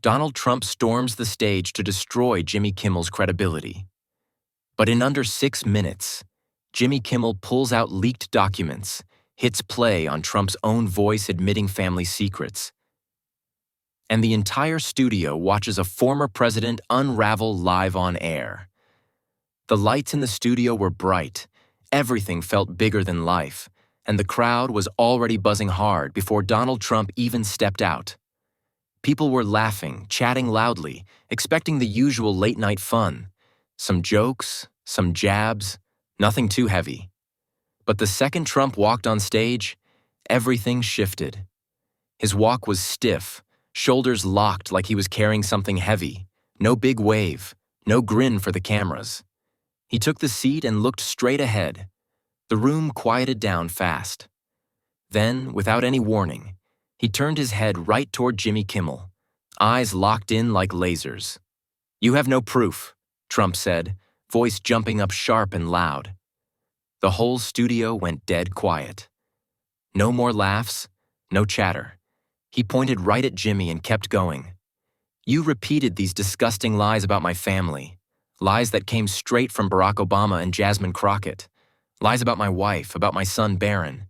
Donald Trump storms the stage to destroy Jimmy Kimmel's credibility. But in under 6 minutes, Jimmy Kimmel pulls out leaked documents, hits play on Trump's own voice admitting family secrets, and the entire studio watches a former president unravel live on air. The lights in the studio were bright, everything felt bigger than life, and the crowd was already buzzing hard before Donald Trump even stepped out. People were laughing, chatting loudly, expecting the usual late-night fun. Some jokes, some jabs, nothing too heavy. But the second Trump walked on stage, everything shifted. His walk was stiff, shoulders locked like he was carrying something heavy, no big wave, no grin for the cameras. He took the seat and looked straight ahead. The room quieted down fast. Then, without any warning, he turned his head right toward Jimmy Kimmel, eyes locked in like lasers. "You have no proof," Trump said, voice jumping up sharp and loud. The whole studio went dead quiet. No more laughs, no chatter. He pointed right at Jimmy and kept going. "You repeated these disgusting lies about my family, lies that came straight from Barack Obama and Jasmine Crockett, lies about my wife, about my son Barron.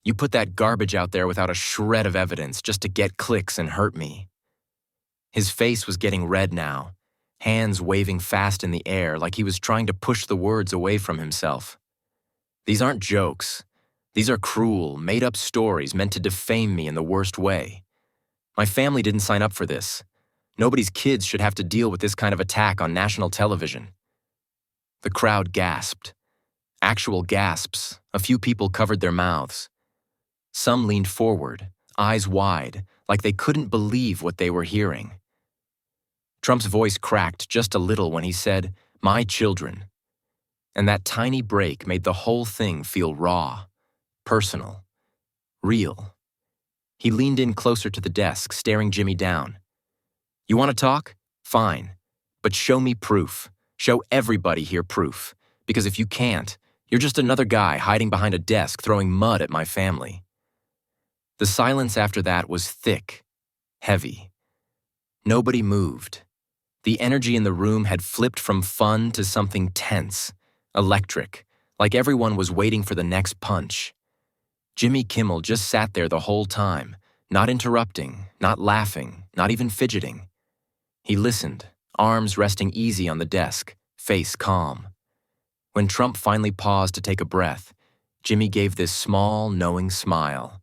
You put that garbage out there without a shred of evidence just to get clicks and hurt me." His face was getting red now, hands waving fast in the air like he was trying to push the words away from himself. "These aren't jokes. These are cruel, made-up stories meant to defame me in the worst way. My family didn't sign up for this. Nobody's kids should have to deal with this kind of attack on national television." The crowd gasped. Actual gasps. A few people covered their mouths. Some leaned forward, eyes wide, like they couldn't believe what they were hearing. Trump's voice cracked just a little when he said, "My children." And that tiny break made the whole thing feel raw, personal, real. He leaned in closer to the desk, staring Jimmy down. "You want to talk? Fine. But show me proof. Show everybody here proof. Because if you can't, you're just another guy hiding behind a desk throwing mud at my family." The silence after that was thick, heavy. Nobody moved. The energy in the room had flipped from fun to something tense, electric, like everyone was waiting for the next punch. Jimmy Kimmel just sat there the whole time, not interrupting, not laughing, not even fidgeting. He listened, arms resting easy on the desk, face calm. When Trump finally paused to take a breath, Jimmy gave this small, knowing smile.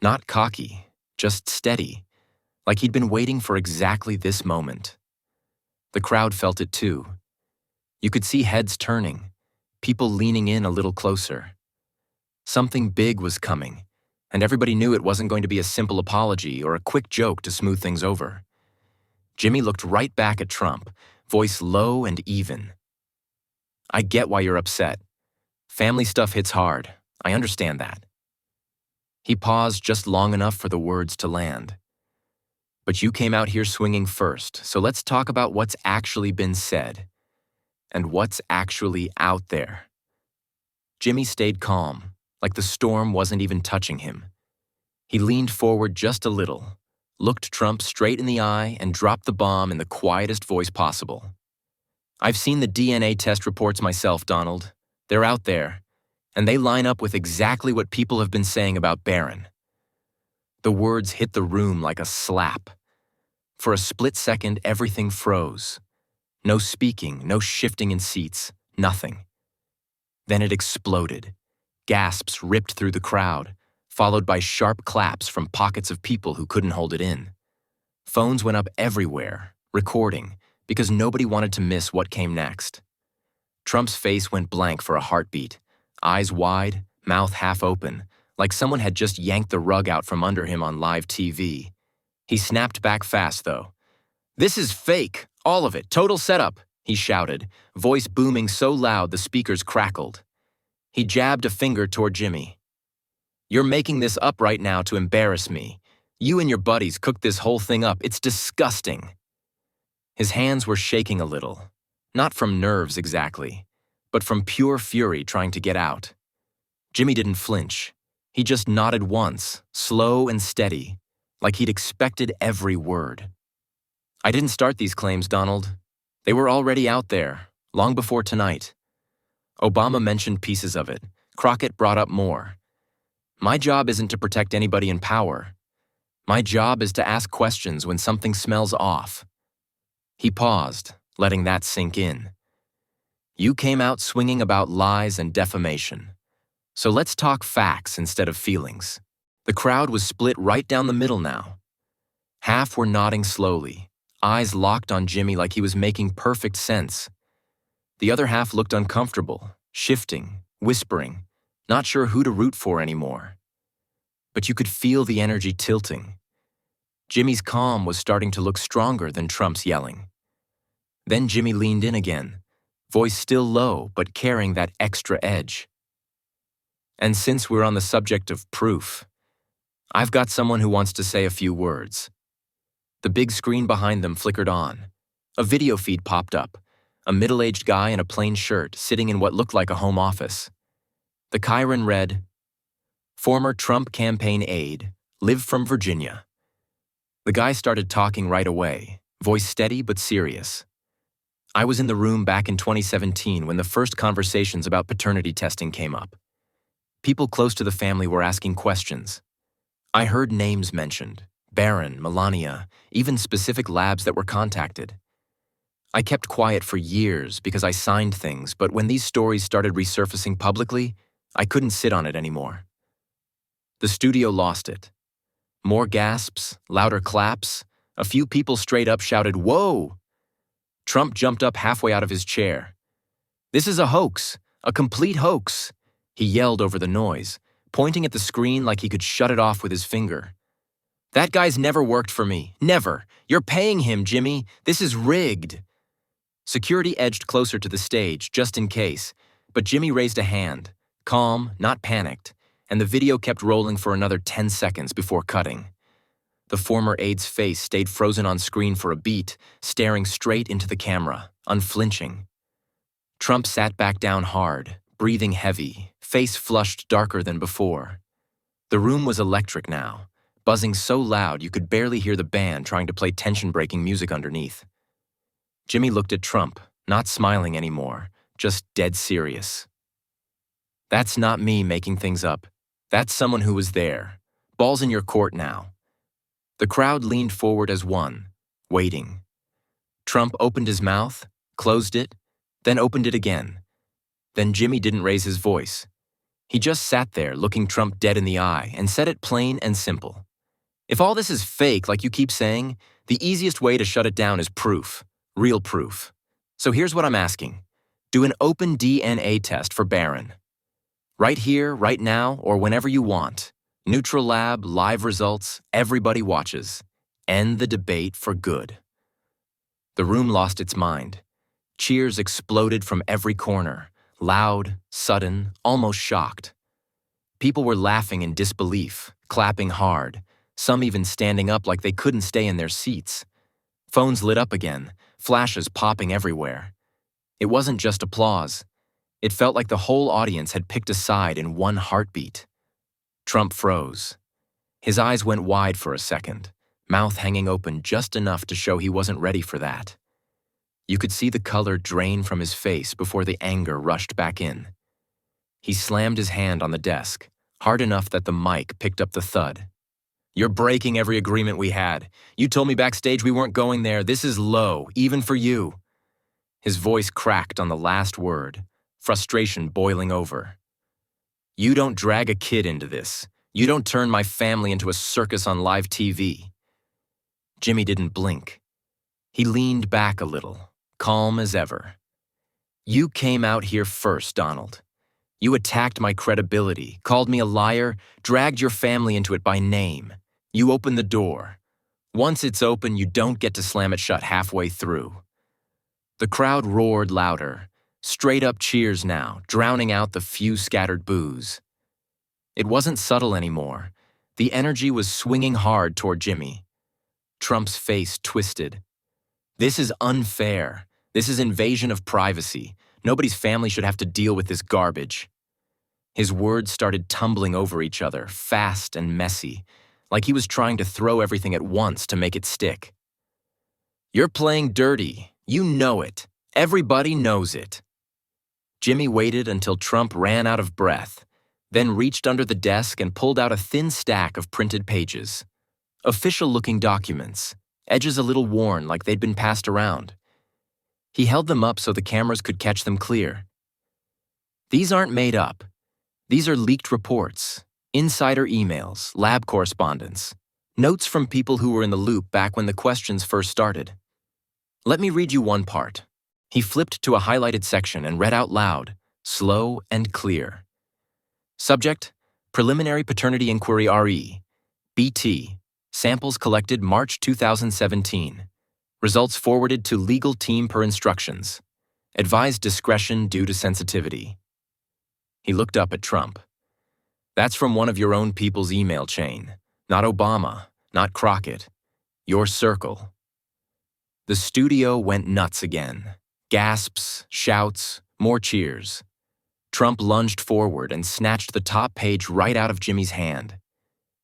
Not cocky, just steady, like he'd been waiting for exactly this moment. The crowd felt it too. You could see heads turning, people leaning in a little closer. Something big was coming, and everybody knew it wasn't going to be a simple apology or a quick joke to smooth things over. Jimmy looked right back at Trump, voice low and even. "I get why you're upset. Family stuff hits hard. I understand that." He paused just long enough for the words to land. "But you came out here swinging first, so let's talk about what's actually been said. And what's actually out there." Jimmy stayed calm, like the storm wasn't even touching him. He leaned forward just a little, looked Trump straight in the eye, and dropped the bomb in the quietest voice possible. "I've seen the DNA test reports myself, Donald. They're out there, and they line up with exactly what people have been saying about Barron." The words hit the room like a slap. For a split second, everything froze. No speaking, no shifting in seats, nothing. Then it exploded. Gasps ripped through the crowd, followed by sharp claps from pockets of people who couldn't hold it in. Phones went up everywhere, recording, because nobody wanted to miss what came next. Trump's face went blank for a heartbeat, eyes wide, mouth half open, like someone had just yanked the rug out from under him on live TV. He snapped back fast, though. "This is fake, all of it, total setup," he shouted, voice booming so loud the speakers crackled. He jabbed a finger toward Jimmy. "You're making this up right now to embarrass me. You and your buddies cooked this whole thing up. It's disgusting." His hands were shaking a little, not from nerves exactly, but from pure fury trying to get out. Jimmy didn't flinch. He just nodded once, slow and steady, like he'd expected every word. I didn't start these claims, Donald. They were already out there, long before tonight. Obama mentioned pieces of it. Crockett brought up more. My job isn't to protect anybody in power. My job is to ask questions when something smells off. He paused, letting that sink in. You came out swinging about lies and defamation. So let's talk facts instead of feelings. The crowd was split right down the middle now. Half were nodding slowly, eyes locked on Jimmy like he was making perfect sense. The other half looked uncomfortable, shifting, whispering, not sure who to root for anymore. But you could feel the energy tilting. Jimmy's calm was starting to look stronger than Trump's yelling. Then Jimmy leaned in again, voice still low but carrying that extra edge. And since we're on the subject of proof, I've got someone who wants to say a few words. The big screen behind them flickered on. A video feed popped up, a middle-aged guy in a plain shirt sitting in what looked like a home office. The Chiron read, "Former Trump campaign aide, live from Virginia." The guy started talking right away, voice steady but serious. I was in the room back in 2017 when the first conversations about paternity testing came up. People close to the family were asking questions. I heard names mentioned, Barron, Melania, even specific labs that were contacted. I kept quiet for years because I signed things, but when these stories started resurfacing publicly, I couldn't sit on it anymore. The studio lost it. More gasps, louder claps, a few people straight up shouted, "Whoa!" Trump jumped up halfway out of his chair. "This is a hoax, a complete hoax," he yelled over the noise, pointing at the screen like he could shut it off with his finger. "That guy's never worked for me, never. You're paying him, Jimmy. This is rigged." Security edged closer to the stage, just in case, but Jimmy raised a hand, calm, not panicked, and the video kept rolling for another 10 seconds before cutting. The former aide's face stayed frozen on screen for a beat, staring straight into the camera, unflinching. Trump sat back down hard, breathing heavy, face flushed darker than before. The room was electric now, buzzing so loud you could barely hear the band trying to play tension-breaking music underneath. Jimmy looked at Trump, not smiling anymore, just dead serious. "That's not me making things up. That's someone who was there. Ball's in your court now." The crowd leaned forward as one, waiting. Trump opened his mouth, closed it, then opened it again. Then Jimmy didn't raise his voice. He just sat there looking Trump dead in the eye and said it plain and simple. "If all this is fake, like you keep saying, the easiest way to shut it down is proof, real proof. So here's what I'm asking. Do an open DNA test for Barron. Right here, right now, or whenever you want. Neutral lab, live results, everybody watches. End the debate for good." The room lost its mind. Cheers exploded from every corner, loud, sudden, almost shocked. People were laughing in disbelief, clapping hard, some even standing up like they couldn't stay in their seats. Phones lit up again, flashes popping everywhere. It wasn't just applause. It felt like the whole audience had picked a side in one heartbeat. Trump froze. His eyes went wide for a second, mouth hanging open just enough to show he wasn't ready for that. You could see the color drain from his face before the anger rushed back in. He slammed his hand on the desk, hard enough that the mic picked up the thud. "You're breaking every agreement we had. You told me backstage we weren't going there. This is low, even for you." His voice cracked on the last word, frustration boiling over. "You don't drag a kid into this. You don't turn my family into a circus on live TV." Jimmy didn't blink. He leaned back a little, calm as ever. "You came out here first, Donald. You attacked my credibility, called me a liar, dragged your family into it by name. You opened the door. Once it's open, you don't get to slam it shut halfway through." The crowd roared louder, straight-up cheers now, drowning out the few scattered boos. It wasn't subtle anymore. The energy was swinging hard toward Jimmy. Trump's face twisted. "This is unfair. This is invasion of privacy. Nobody's family should have to deal with this garbage." His words started tumbling over each other, fast and messy, like he was trying to throw everything at once to make it stick. You're playing dirty. You know it. Everybody knows it. Jimmy waited until Trump ran out of breath, then reached under the desk and pulled out a thin stack of printed pages. Official-looking documents, edges a little worn like they'd been passed around. He held them up so the cameras could catch them clear. These aren't made up. These are leaked reports, insider emails, lab correspondence, notes from people who were in the loop back when the questions first started. Let me read you one part. He flipped to a highlighted section and read out loud, slow and clear. Subject, Preliminary Paternity Inquiry RE, BT, samples collected March 2017. Results forwarded to legal team per instructions. Advised discretion due to sensitivity. He looked up at Trump. That's from one of your own people's email chain. Not Obama, not Crockett. Your circle. The studio went nuts again. Gasps, shouts, more cheers. Trump lunged forward and snatched the top page right out of Jimmy's hand.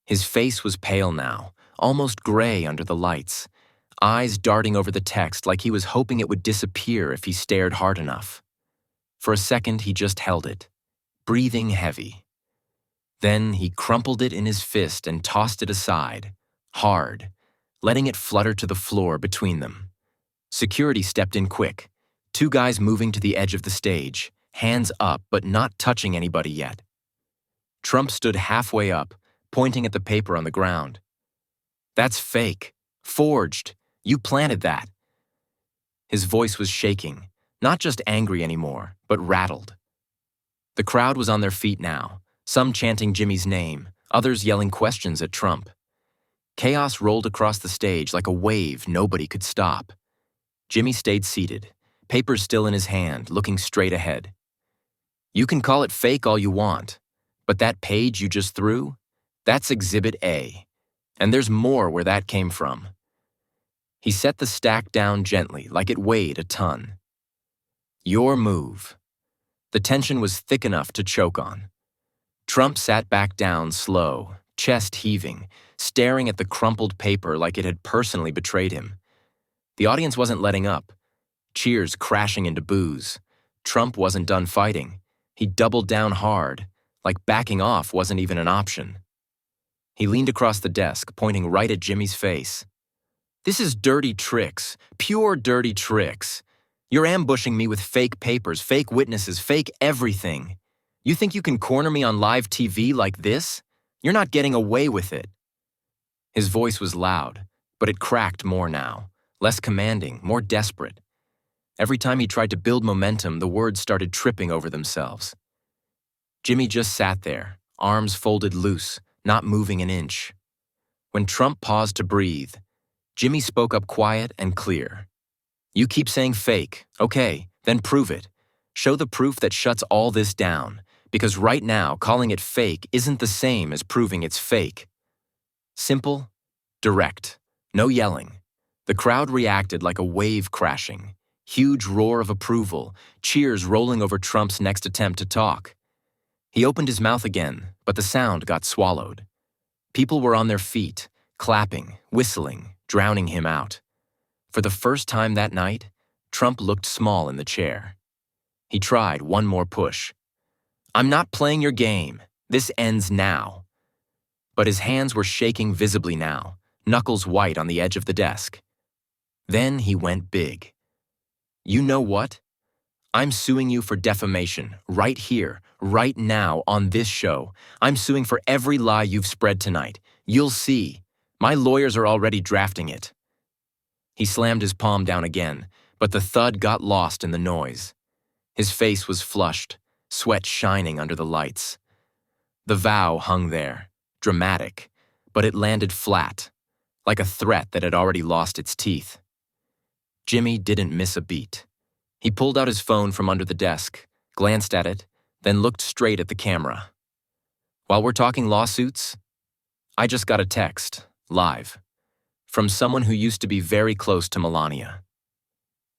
His face was pale now, almost gray under the lights, eyes darting over the text like he was hoping it would disappear if he stared hard enough. For a second, he just held it, breathing heavy. Then he crumpled it in his fist and tossed it aside, hard, letting it flutter to the floor between them. Security stepped in quick, two guys moving to the edge of the stage, hands up but not touching anybody yet. Trump stood halfway up, pointing at the paper on the ground. That's fake. Forged. You planted that. His voice was shaking, not just angry anymore, but rattled. The crowd was on their feet now, some chanting Jimmy's name, others yelling questions at Trump. Chaos rolled across the stage like a wave nobody could stop. Jimmy stayed seated, papers still in his hand, looking straight ahead. You can call it fake all you want, but that page you just threw, that's Exhibit A. And there's more where that came from. He set the stack down gently, like it weighed a ton. Your move. The tension was thick enough to choke on. Trump sat back down slow, chest heaving, staring at the crumpled paper like it had personally betrayed him. The audience wasn't letting up. Cheers crashing into boos. Trump wasn't done fighting. He doubled down hard, like backing off wasn't even an option. He leaned across the desk, pointing right at Jimmy's face. This is dirty tricks, pure dirty tricks. You're ambushing me with fake papers, fake witnesses, fake everything. You think you can corner me on live TV like this? You're not getting away with it. His voice was loud, but it cracked more now, less commanding, more desperate. Every time he tried to build momentum, the words started tripping over themselves. Jimmy just sat there, arms folded loose, not moving an inch. When Trump paused to breathe, Jimmy spoke up quiet and clear. You keep saying fake. Okay, then prove it. Show the proof that shuts all this down, because right now, calling it fake isn't the same as proving it's fake. Simple, direct, no yelling. The crowd reacted like a wave crashing. Huge roar of approval, cheers rolling over Trump's next attempt to talk. He opened his mouth again, but the sound got swallowed. People were on their feet, clapping, whistling, drowning him out. For the first time that night, Trump looked small in the chair. He tried one more push. I'm not playing your game. This ends now. But his hands were shaking visibly now, knuckles white on the edge of the desk. Then he went big. You know what? I'm suing you for defamation, right here, right now, on this show. I'm suing for every lie you've spread tonight. You'll see. My lawyers are already drafting it. He slammed his palm down again, but the thud got lost in the noise. His face was flushed, sweat shining under the lights. The vow hung there, dramatic, but it landed flat, like a threat that had already lost its teeth. Jimmy didn't miss a beat. He pulled out his phone from under the desk, glanced at it, then looked straight at the camera. While we're talking lawsuits, I just got a text, live, from someone who used to be very close to Melania.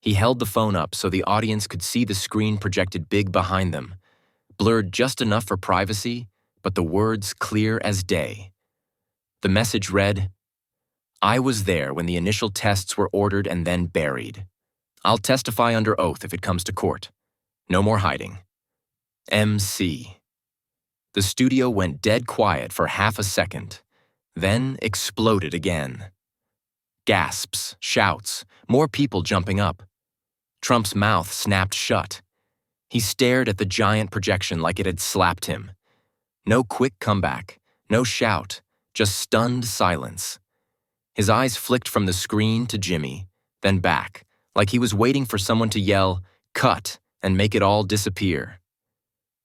He held the phone up so the audience could see the screen projected big behind them, blurred just enough for privacy, but the words clear as day. The message read, I was there when the initial tests were ordered and then buried. I'll testify under oath if it comes to court. No more hiding. MC. The studio went dead quiet for half a second, then exploded again. Gasps, shouts, more people jumping up. Trump's mouth snapped shut. He stared at the giant projection like it had slapped him. No quick comeback, no shout, just stunned silence. His eyes flicked from the screen to Jimmy, then back, like he was waiting for someone to yell, "Cut," and make it all disappear.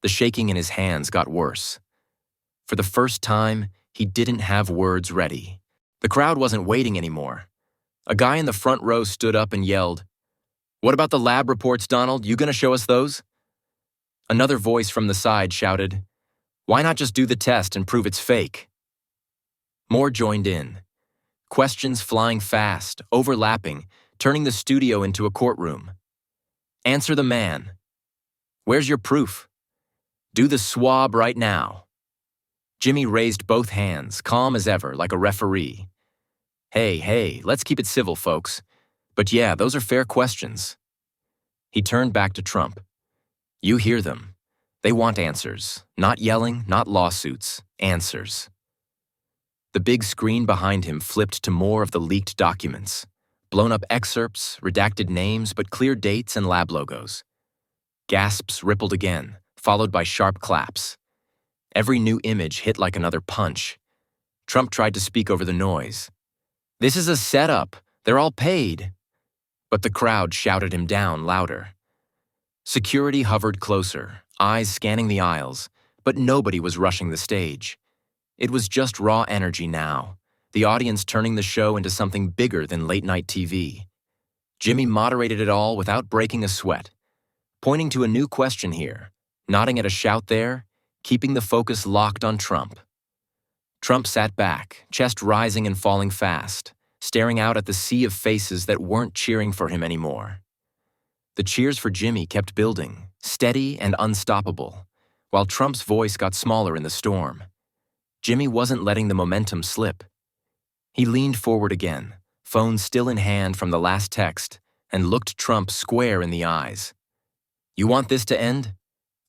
The shaking in his hands got worse. For the first time, he didn't have words ready. The crowd wasn't waiting anymore. A guy in the front row stood up and yelled, "What about the lab reports, Donald? You gonna show us those?" Another voice from the side shouted, "Why not just do the test and prove it's fake?" More joined in. Questions flying fast, overlapping, turning the studio into a courtroom. Answer the man. Where's your proof? Do the swab right now. Jimmy raised both hands, calm as ever, like a referee. Hey, let's keep it civil, folks. But yeah, those are fair questions. He turned back to Trump. You hear them. They want answers. Not yelling, not lawsuits. Answers. The big screen behind him flipped to more of the leaked documents. Blown-up excerpts, redacted names, but clear dates and lab logos. Gasps rippled again, followed by sharp claps. Every new image hit like another punch. Trump tried to speak over the noise. This is a setup. They're all paid. But the crowd shouted him down louder. Security hovered closer, eyes scanning the aisles, but nobody was rushing the stage. It was just raw energy now, the audience turning the show into something bigger than late-night TV. Jimmy moderated it all without breaking a sweat, pointing to a new question here, nodding at a shout there, keeping the focus locked on Trump. Trump sat back, chest rising and falling fast, staring out at the sea of faces that weren't cheering for him anymore. The cheers for Jimmy kept building, steady and unstoppable, while Trump's voice got smaller in the storm. Jimmy wasn't letting the momentum slip. He leaned forward again, phone still in hand from the last text, and looked Trump square in the eyes. You want this to end?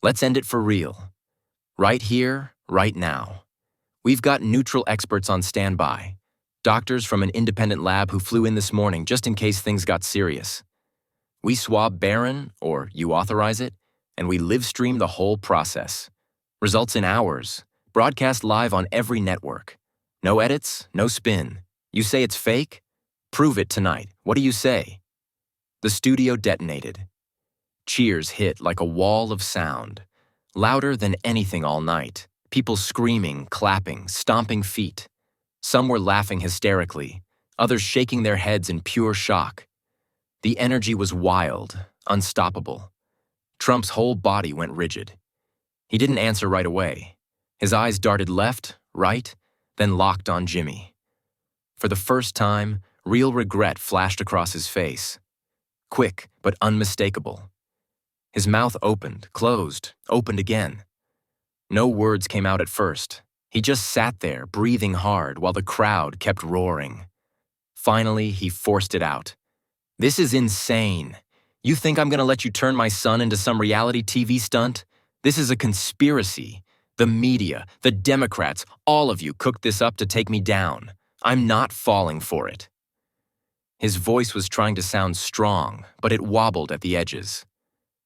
Let's end it for real. Right here, right now. We've got neutral experts on standby. Doctors from an independent lab who flew in this morning just in case things got serious. We swab Barron, or you authorize it, and we live stream the whole process. Results in hours. Broadcast live on every network. No edits, no spin. You say it's fake? Prove it tonight. What do you say? The studio detonated. Cheers hit like a wall of sound, louder than anything all night. People screaming, clapping, stomping feet. Some were laughing hysterically, others shaking their heads in pure shock. The energy was wild, unstoppable. Trump's whole body went rigid. He didn't answer right away. His eyes darted left, right, then locked on Jimmy. For the first time, real regret flashed across his face. Quick, but unmistakable. His mouth opened, closed, opened again. No words came out at first. He just sat there, breathing hard, while the crowd kept roaring. Finally, he forced it out. This is insane. You think I'm gonna let you turn my son into some reality TV stunt? This is a conspiracy. The media, the Democrats, all of you cooked this up to take me down. I'm not falling for it. His voice was trying to sound strong, but it wobbled at the edges.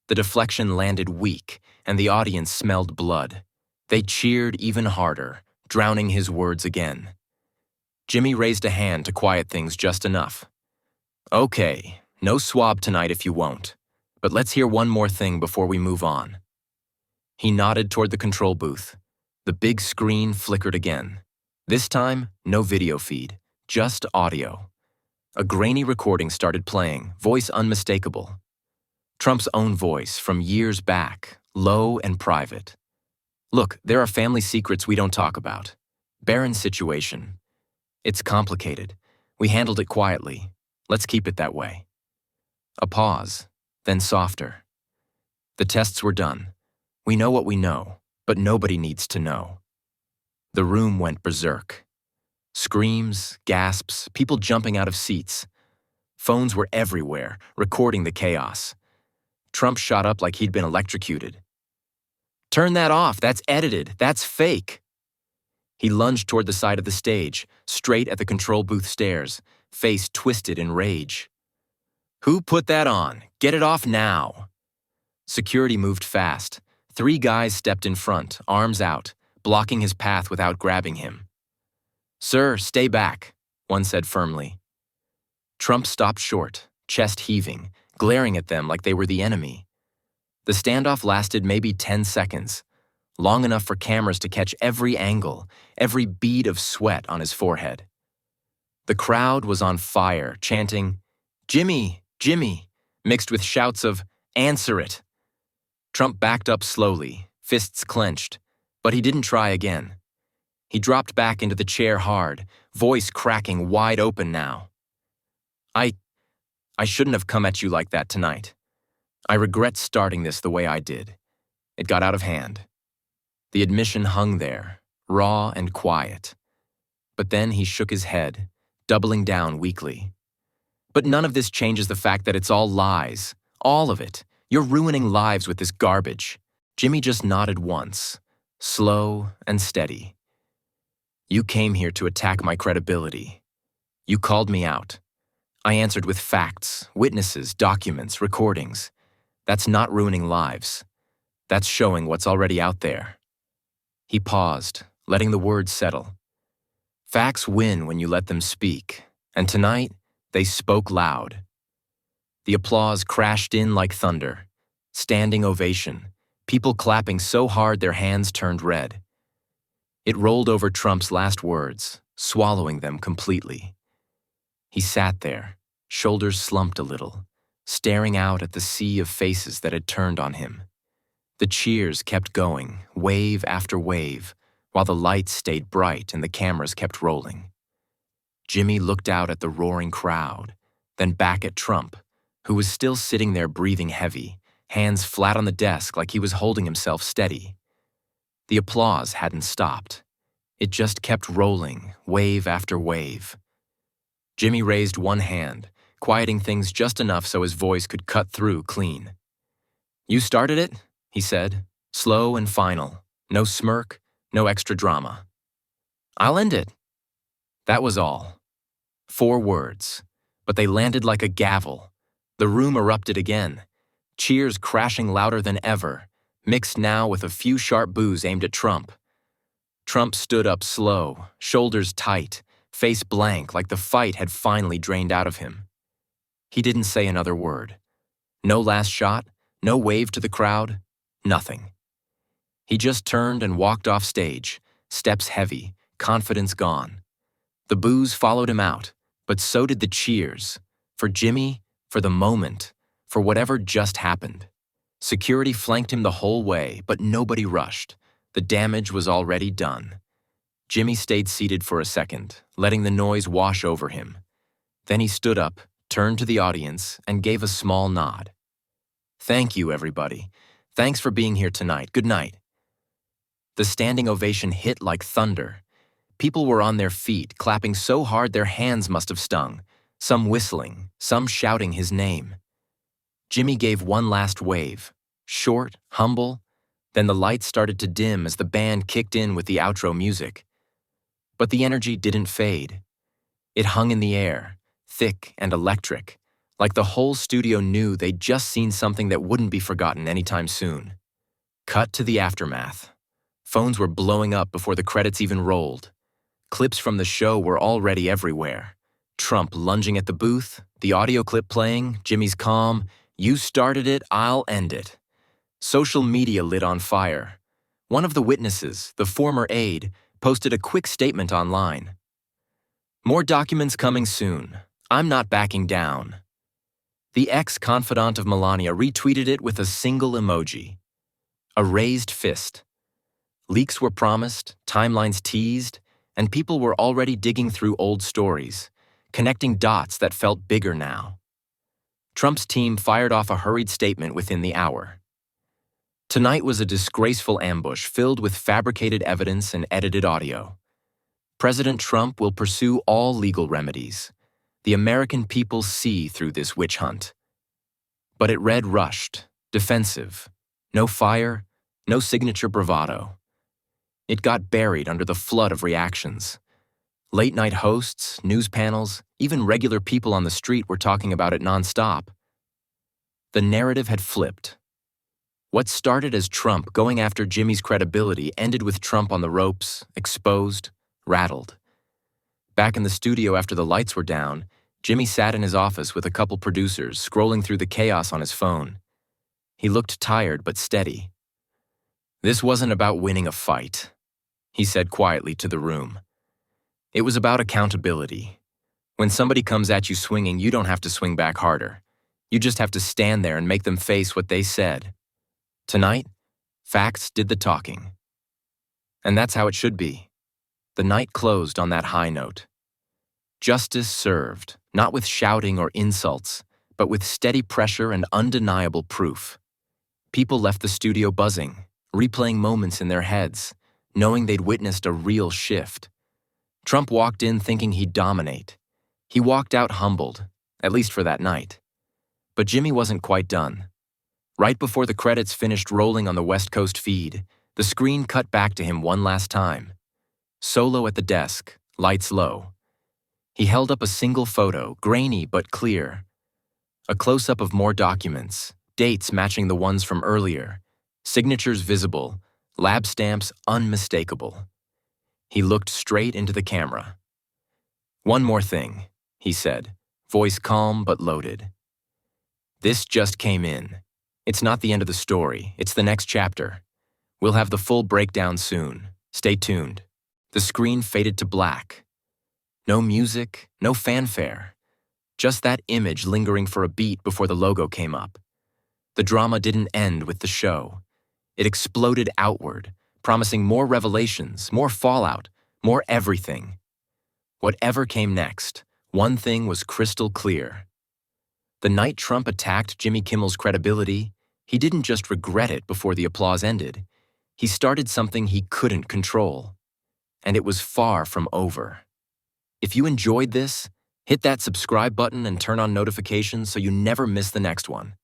The deflection landed weak, and the audience smelled blood. They cheered even harder, drowning his words again. Jimmy raised a hand to quiet things just enough. Okay, no swab tonight if you won't, but let's hear one more thing before we move on. He nodded toward the control booth. The big screen flickered again. This time, no video feed, just audio. A grainy recording started playing, voice unmistakable. Trump's own voice from years back, low and private. Look, there are family secrets we don't talk about. Barron's situation. It's complicated. We handled it quietly. Let's keep it that way. A pause, then softer. The tests were done. We know what we know, but nobody needs to know. The room went berserk. Screams, gasps, people jumping out of seats. Phones were everywhere, recording the chaos. Trump shot up like he'd been electrocuted. "Turn that off, that's edited, that's fake." He lunged toward the side of the stage, straight at the control booth stairs, face twisted in rage. "Who put that on? Get it off now." Security moved fast. 3 guys stepped in front, arms out, blocking his path without grabbing him. "Sir, stay back," one said firmly. Trump stopped short, chest heaving, glaring at them like they were the enemy. The standoff lasted maybe 10 seconds, long enough for cameras to catch every angle, every bead of sweat on his forehead. The crowd was on fire, chanting, "Jimmy, Jimmy," mixed with shouts of, "Answer it." Trump backed up slowly, fists clenched, but he didn't try again. He dropped back into the chair hard, voice cracking wide open now. I shouldn't have come at you like that tonight. I regret starting this the way I did. It got out of hand." The admission hung there, raw and quiet. But then he shook his head, doubling down weakly. "But none of this changes the fact that it's all lies. All of it. You're ruining lives with this garbage." Jimmy just nodded once, slow and steady. "You came here to attack my credibility. You called me out. I answered with facts, witnesses, documents, recordings. That's not ruining lives. That's showing what's already out there." He paused, letting the words settle. Facts win when you let them speak, and tonight, they spoke loud. The applause crashed in like thunder. Standing ovation, people clapping so hard their hands turned red. It rolled over Trump's last words, swallowing them completely. He sat there, shoulders slumped a little, staring out at the sea of faces that had turned on him. The cheers kept going, wave after wave, while the lights stayed bright and the cameras kept rolling. Jimmy looked out at the roaring crowd, then back at Trump, who was still sitting there breathing heavy, hands flat on the desk like he was holding himself steady. The applause hadn't stopped. It just kept rolling, wave after wave. Jimmy raised one hand, quieting things just enough so his voice could cut through clean. "You started it," he said, slow and final, no smirk, no extra drama. "I'll end it." That was all. 4 words, but they landed like a gavel. The room erupted again, cheers crashing louder than ever, mixed now with a few sharp boos aimed at Trump. Trump stood up slow, shoulders tight, face blank like the fight had finally drained out of him. He didn't say another word. No last shot, no wave to the crowd, nothing. He just turned and walked off stage, steps heavy, confidence gone. The boos followed him out, but so did the cheers. For Jimmy, for the moment, for whatever just happened. Security flanked him the whole way, but nobody rushed. The damage was already done. Jimmy stayed seated for a second, letting the noise wash over him. Then he stood up, turned to the audience, and gave a small nod. "Thank you, everybody. Thanks for being here tonight. Good night." The standing ovation hit like thunder. People were on their feet, clapping so hard their hands must have stung, some whistling, some shouting his name. Jimmy gave one last wave, short, humble, then the lights started to dim as the band kicked in with the outro music. But the energy didn't fade. It hung in the air, thick and electric, like the whole studio knew they'd just seen something that wouldn't be forgotten anytime soon. Cut to the aftermath. Phones were blowing up before the credits even rolled. Clips from the show were already everywhere. Trump lunging at the booth, the audio clip playing, Jimmy's calm, "You started it, I'll end it." Social media lit on fire. One of the witnesses, the former aide, posted a quick statement online. "More documents coming soon. I'm not backing down." The ex-confidant of Melania retweeted it with a single emoji. A raised fist. Leaks were promised, timelines teased, and people were already digging through old stories, connecting dots that felt bigger now. Trump's team fired off a hurried statement within the hour. Tonight was a disgraceful ambush filled with fabricated evidence and edited audio. President Trump will pursue all legal remedies. The American people see through this witch hunt. But it read rushed, defensive. No fire, no signature bravado. It got buried under the flood of reactions. Late-night hosts, news panels, even regular people on the street were talking about it nonstop. The narrative had flipped. What started as Trump going after Jimmy's credibility ended with Trump on the ropes, exposed, rattled. Back in the studio after the lights were down, Jimmy sat in his office with a couple producers, scrolling through the chaos on his phone. He looked tired but steady. "This wasn't about winning a fight," he said quietly to the room. "It was about accountability. When somebody comes at you swinging, you don't have to swing back harder. You just have to stand there and make them face what they said. Tonight, facts did the talking. And that's how it should be." The night closed on that high note. Justice served, not with shouting or insults, but with steady pressure and undeniable proof. People left the studio buzzing, replaying moments in their heads, knowing they'd witnessed a real shift. Trump walked in thinking he'd dominate. He walked out humbled, at least for that night. But Jimmy wasn't quite done. Right before the credits finished rolling on the West Coast feed, the screen cut back to him one last time. Solo at the desk, lights low. He held up a single photo, grainy but clear. A close-up of more documents, dates matching the ones from earlier, signatures visible, lab stamps unmistakable. He looked straight into the camera. "One more thing," he said, voice calm but loaded. "This just came in. It's not the end of the story, it's the next chapter. We'll have the full breakdown soon. Stay tuned." The screen faded to black. No music, no fanfare. Just that image lingering for a beat before the logo came up. The drama didn't end with the show. It exploded outward, promising more revelations, more fallout, more everything. Whatever came next, one thing was crystal clear. The night Trump attacked Jimmy Kimmel's credibility, he didn't just regret it before the applause ended. He started something he couldn't control. And it was far from over. If you enjoyed this, hit that subscribe button and turn on notifications so you never miss the next one.